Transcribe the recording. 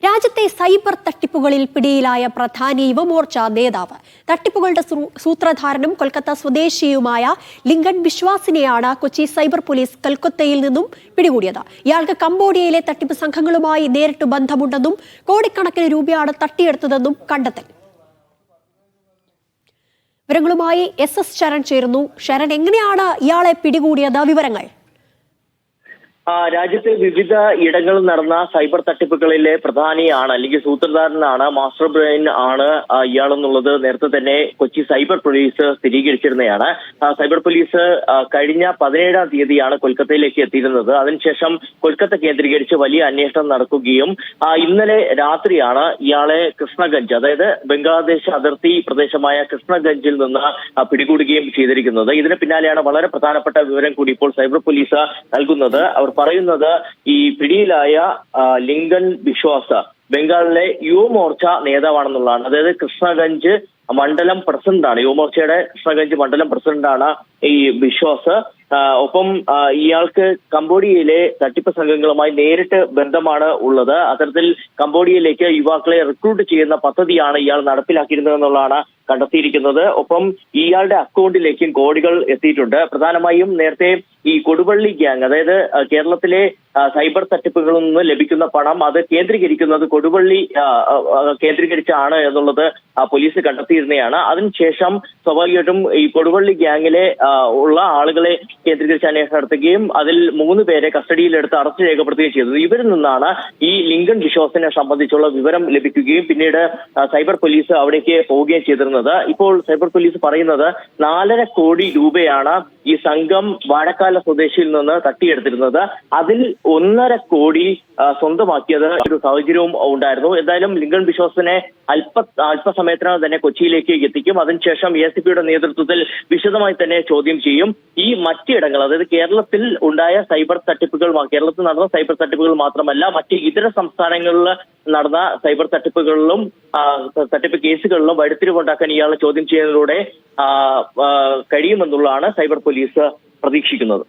രാജ്യത്തെ സൈബർ തട്ടിപ്പുകളിൽ പിടിയിലായ പ്രധാനി യുവമോർച്ച നേതാവ്. തട്ടിപ്പുകളുടെ സൂത്രധാരനും കൊൽക്കത്ത സ്വദേശിയുമായ ലിങ്കൺ ബിശ്വാസിനെയാണ് കൊച്ചി സൈബർ പോലീസ് കൊൽക്കത്തയിൽ നിന്നും പിടികൂടിയത്. ഇയാൾക്ക് കംബോഡിയയിലെ തട്ടിപ്പ് സംഘങ്ങളുമായി നേരിട്ട് ബന്ധമുണ്ടെന്നും കോടിക്കണക്കിന് രൂപയാണ് തട്ടിയെടുത്തതെന്നും കണ്ടെത്തൽ. വിവരങ്ങളുമായി SS ശരൺ ചേരുന്നു. ശരൺ, എങ്ങനെയാണ് ഇയാളെ പിടികൂടിയത്? വിവരങ്ങൾ. രാജ്യത്തെ വിവിധ ഇടങ്ങളിൽ നടന്ന സൈബർ തട്ടിപ്പുകളിലെ പ്രധാനിയാണ് അല്ലെങ്കിൽ സൂത്രധാരനാണ്, മാസ്റ്റർ ബ്രെയിൻ ആണ് ഇയാളെന്നുള്ളത് നേരത്തെ തന്നെ കൊച്ചി സൈബർ പോലീസ് സ്ഥിരീകരിച്ചിരുന്നതാണ്. സൈബർ പോലീസ് കഴിഞ്ഞ 17-ാം തീയതിയാണ് കൊൽക്കത്തയിലേക്ക് എത്തിയിരുന്നത്. അതിനുശേഷം കൊൽക്കത്ത കേന്ദ്രീകരിച്ച് വലിയ അന്വേഷണം നടക്കുകയും ഇന്നലെ രാത്രിയാണ് ഇയാളെ കൃഷ്ണഗഞ്ച്, അതായത് ബംഗ്ലാദേശ് അതിർത്തി പ്രദേശമായ കൃഷ്ണഗഞ്ചിൽ നിന്ന് പിടികൂടുകയും ചെയ്തിരിക്കുന്നത്. ഇതിന് പിന്നാലെയാണ് വളരെ പ്രധാനപ്പെട്ട വിവരം കൂടി ഇപ്പോൾ സൈബർ പോലീസ് നൽകുന്നത്. അവർ പറയുന്നത് ഈ പിടിയിലായ ലിങ്കൺ ബിശ്വാസ് ബംഗാളിലെ യുവമോർച്ച നേതാവാണെന്നുള്ളതാണ്. അതായത് കൃഷ്ണഗഞ്ച് മണ്ഡലം പ്രസിഡന്റാണ്, യുവമോർച്ചയുടെ കൃഷ്ണഗഞ്ച് മണ്ഡലം പ്രസിഡന്റാണ് ഈ ബിശ്വാസ്. ഒപ്പം ഇയാൾക്ക് കംബോഡിയയിലെ തട്ടിപ്പ് സംഘങ്ങളുമായി നേരിട്ട് ബന്ധമാണ് ഉള്ളത്. അത്തരത്തിൽ കംബോഡിയയിലേക്ക് യുവാക്കളെ റിക്രൂട്ട് ചെയ്യുന്ന പദ്ധതിയാണ് ഇയാൾ നടപ്പിലാക്കിയിരുന്നതെന്നുള്ളതാണ് കണ്ടെത്തിയിരിക്കുന്നത്. ഒപ്പം ഇയാളുടെ അക്കൗണ്ടിലേക്കും കോടികൾ എത്തിയിട്ടുണ്ട്. പ്രധാനമായും നേരത്തെ ഈ കൊടുവള്ളി ഗ്യാങ്, അതായത് കേരളത്തിലെ സൈബർ തട്ടിപ്പുകളിൽ നിന്ന് ലഭിക്കുന്ന പണം അത് കേന്ദ്രീകരിക്കുന്നത് കൊടുവള്ളി കേന്ദ്രീകരിച്ചാണ് എന്നുള്ളത് പോലീസ് കണ്ടെത്തിയിരുന്നതാണ്. അതിനുശേഷം സ്വാഭാവികമായിട്ടും ഈ കൊടുവള്ളി ഗ്യാങ്ങിലെ ഉള്ള ആളുകളെ കേന്ദ്രീകരിച്ച് അന്വേഷണം നടത്തുകയും അതിൽ 3 പേരെ കസ്റ്റഡിയിലെടുത്ത് അറസ്റ്റ് രേഖപ്പെടുത്തുകയും ചെയ്തത്. ഇവരിൽ നിന്നാണ് ഈ ലിങ്കൺ ബിശ്വാസിനെ സംബന്ധിച്ചുള്ള വിവരം ലഭിക്കുകയും പിന്നീട് സൈബർ പോലീസ് അവിടേക്ക് പോവുകയും ചെയ്തിരുന്നത്. ഇപ്പോൾ സൈബർ പോലീസ് പറയുന്നത് 4.5 കോടി രൂപയാണ് ഈ സംഘം വാഴക്കാല സ്വദേശിയിൽ നിന്ന് തട്ടിയെടുത്തിരുന്നത്. അതിൽ 1.5 കോടി സ്വന്തമാക്കിയത് ഒരു സാഹചര്യവും ഉണ്ടായിരുന്നു. എന്തായാലും ലിങ്കൺ ബിശ്വാസിനെ അല്പസമയത്തിനകം തന്നെ കൊച്ചിയിലേക്ക് എത്തിക്കും. അതിനുശേഷം ACPയുടെ നേതൃത്വത്തിൽ വിശദമായി തന്നെ ചോദ്യം ചെയ്യും. ഈ മറ്റിടങ്ങൾ, അതായത് കേരളത്തിൽ ഉണ്ടായ സൈബർ തട്ടിപ്പുകൾ, കേരളത്തിൽ നടന്ന സൈബർ തട്ടിപ്പുകൾ മാത്രമല്ല മറ്റ് ഇതര സംസ്ഥാനങ്ങളിൽ നടന്ന സൈബർ തട്ടിപ്പുകളിലും തട്ടിപ്പ് കേസുകളിലും വഴിത്തിരിവുണ്ടാക്കാൻ ഇയാളെ ചോദ്യം ചെയ്യുന്നതിലൂടെ കഴിയുമെന്നുള്ളതാണ് സൈബർ പോലീസ് പ്രതീക്ഷിക്കുന്നത്.